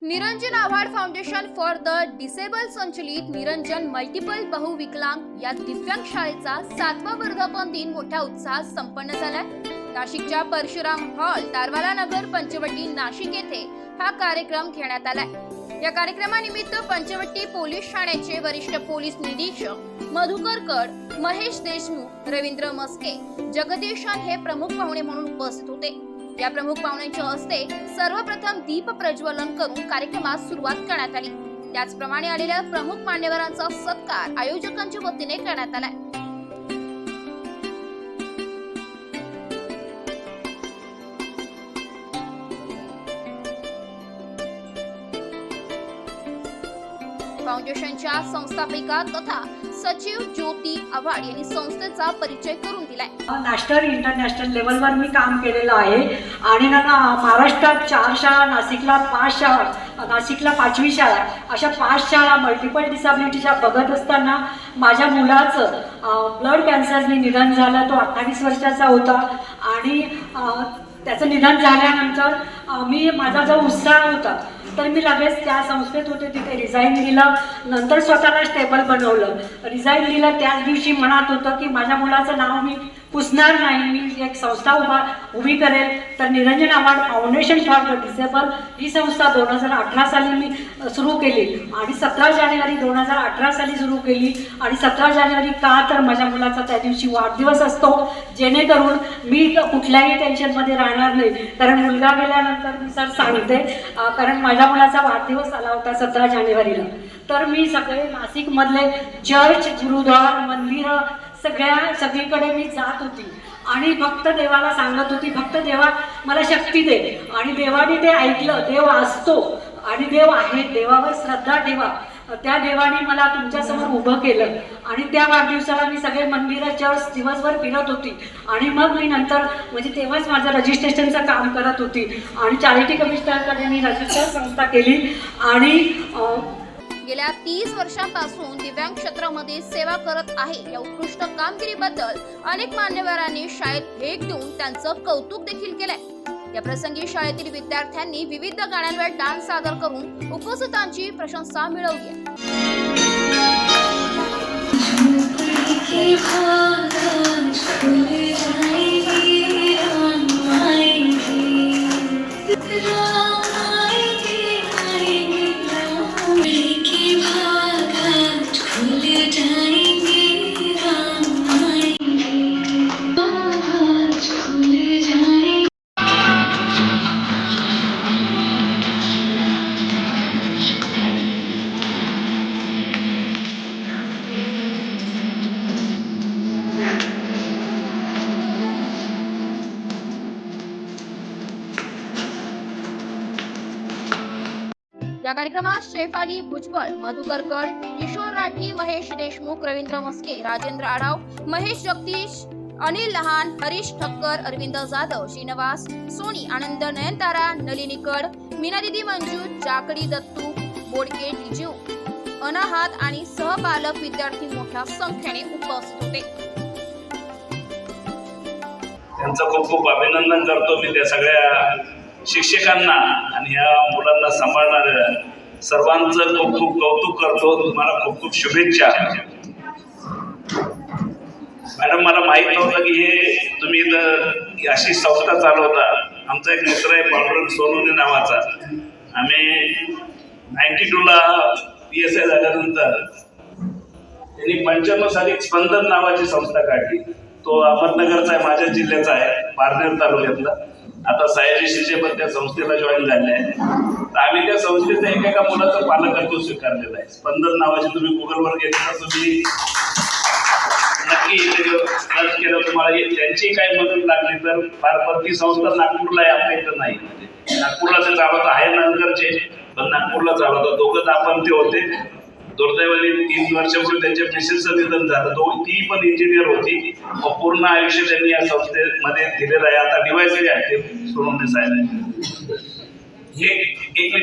Niranjan Awhad foundation for the disable संचलित Niranjan multiple बहुविकलांग या दिव्यांग शाळेचा 7वा वर्धापन दिन मोठ्या उत्साहात संपन्न झालाय। नाशिकच्या परशुराम हॉल तारवाला नगर पंचवटी नाशिक येथे हा कार्यक्रम घेण्यात आलाय। या कार्यक्रमानिमित्त पंचवटी पोलीस ठाण्याचे वरिष्ठ पोलीस निरीक्षक मधुकर कड, महेश देशमुख, रवींद्र मस्के, जगदीशन हे प्रमुख पाहुणे म्हणून उपस्थित होते। या प्रमुख पाहुण्यांच्या हस्ते सर्वप्रथम दीप प्रज्वलन करून कार्यक्रमास सुरुवात करण्यात आली। त्याचप्रमाणे आलेल्या प्रमुख मान्यवरांचा सत्कार आयोजकांच्या वतीने करण्यात आला। फाउंडेशनच्या संस्थापिका तथा सचिव ज्योती आव्हाड यांनी संस्थेचा परिचय करून दिलाय। नॅशनल इंटरनॅशनल लेवलवर मी काम केलेलं आहे आणि ना महाराष्ट्रात 4 शाळा, नाशिकला 5 शाळा, नाशिकला 5वी शाळा, अशा 5 शाळा मल्टिपल डिसॅबिलिटीच्या बघत असताना माझ्या मुलाचं ब्लड कॅन्सरने निधन झालं। तो 28 वर्षाचा होता आणि त्याचं निधन झाल्यानंतर माझा जो उत्साह होता तर मी लगेच त्या संस्थेत होते तिथे रिझाईन दिलं। नंतर स्वतःला स्टेबल बनवलं। रिझाईन दिलं त्याच दिवशी म्हणत होतं की माझ्या मुलाचं नाव मी पुसणार नाही, मी एक संस्था उभी करेल। तर Niranjan Awhad foundation for the disable ही संस्था 2018 साली मी सुरू केली आणि 17 जानेवारी 2018 साली सुरू केली। आणि 17 जानेवारी का तर माझ्या मुलाचा त्या दिवशी वाढदिवस असतो, जेणेकरून मी कुठल्याही टेन्शनमध्ये राहणार नाही। कारण मुलगा गेल्यानंतर मी सर सांगते, कारण माझ्या मुलाचा वाढदिवस आला होता 17 जानेवारीला। तर मी सगळे नाशिकमधले चर्च, गुरुद्वार, मंदिरं सगळीकडे मी जात होती आणि फक्त देवाला सांगत होती, फक्त देवा मला शक्ती दे। आणि देवाने ते ऐकलं। देव असतो आणि देव आहे, देवावर श्रद्धा ठेवा। त्या देवाने मला तुमच्यासमोर उभं केलं आणि त्या वाढदिवसाला मी सगळे मंदिरं, चर्च दिवसभर फिरत होती। आणि मग मी नंतर म्हणजे तेव्हाच माझं रजिस्ट्रेशनचं काम करत होती आणि चॅरिटी कमिशनरकडे मी रजिस्टर संस्था केली। आणि गेल्या 30 वर्षांपासून दिव्यांग क्षेत्रामध्ये सेवा करत आहे। या उत्कृष्ट कामगिरीबद्दल अनेक मान्यवरांनी शाळेत भेट देऊन त्यांचं कौतुक देखील केलंय। या प्रसंगी शाळेतील विद्यार्थ्यांनी विविध गाण्यांवर डान्स सादर करून उपस्थितांची प्रशंसा मिळवली। या कार्यक्रमात शेफ अली भुजबळ, मधुकर कड, किशोर राठी, महेश देशमुख, रवींद्र मस्के, राजेंद्र आढाव, महेश जगदीश, अनिल लहान, हरीश ठक्कर, अरविंद जाधव, श्रीनिवास सोनी, आनंद नयनतारा, नलिनी कड, मीना दीदी मंजू, जाकडी दत्तू, बोडके टिजू, अनाहात आणि सहपालक विद्यार्थी मोठ्या संख्येने उपस्थित होते। त्यांचं खूप खूप अभिनंदन करतो मी त्या सगळ्या शिक्षकांना आणि या मुलांना सांभाळणाऱ्या सर्वांचं खूप खूप कौतुक करतो। तुम्हाला खूप खूप शुभेच्छा। मॅडम, मला माहित नव्हतं की हे तुम्ही इथं अशी संस्था चालवता। आमचा एक मित्र आहे पांडुरंग सोनवणे नावाचा, आम्ही 92ला PSI झाल्यानंतर त्यांनी 95 साली स्पंदन नावाची संस्था काढली। तो अहमदनगरचा आहे, माझ्या जिल्ह्याचा आहे, पारनेर तालुक्यातला। आता सयाजी शिंदे पण त्या संस्थेला जॉईन झाले आहे। तर आम्ही त्या संस्थेचा एका मुलाचं पालकत्व स्वीकारलेलं आहे। स्पंदन नावाचे तुम्ही गुगलवर गेले तर तुम्ही नक्की सर्च केलं तुम्हाला त्यांची काही मदत लागली तर फार ती संस्था नागपूरला आहे, आपल्या इथं नाही। नागपूरला ते चालवत आहे नंतरचे, पण नागपूरला चालवतात। दोघंच आपण ते होते। दुर्दैवाने 3 वर्षापूर्वी त्यांच्या मिसेसचं निधन झालं। ती पण इंजिनियर होती। पूर्ण आयुष्य त्यांनी या संस्थेमध्ये दिलेलं आहे। आता डिवायसरी आहे ते सोनवणे साहेब। हे एक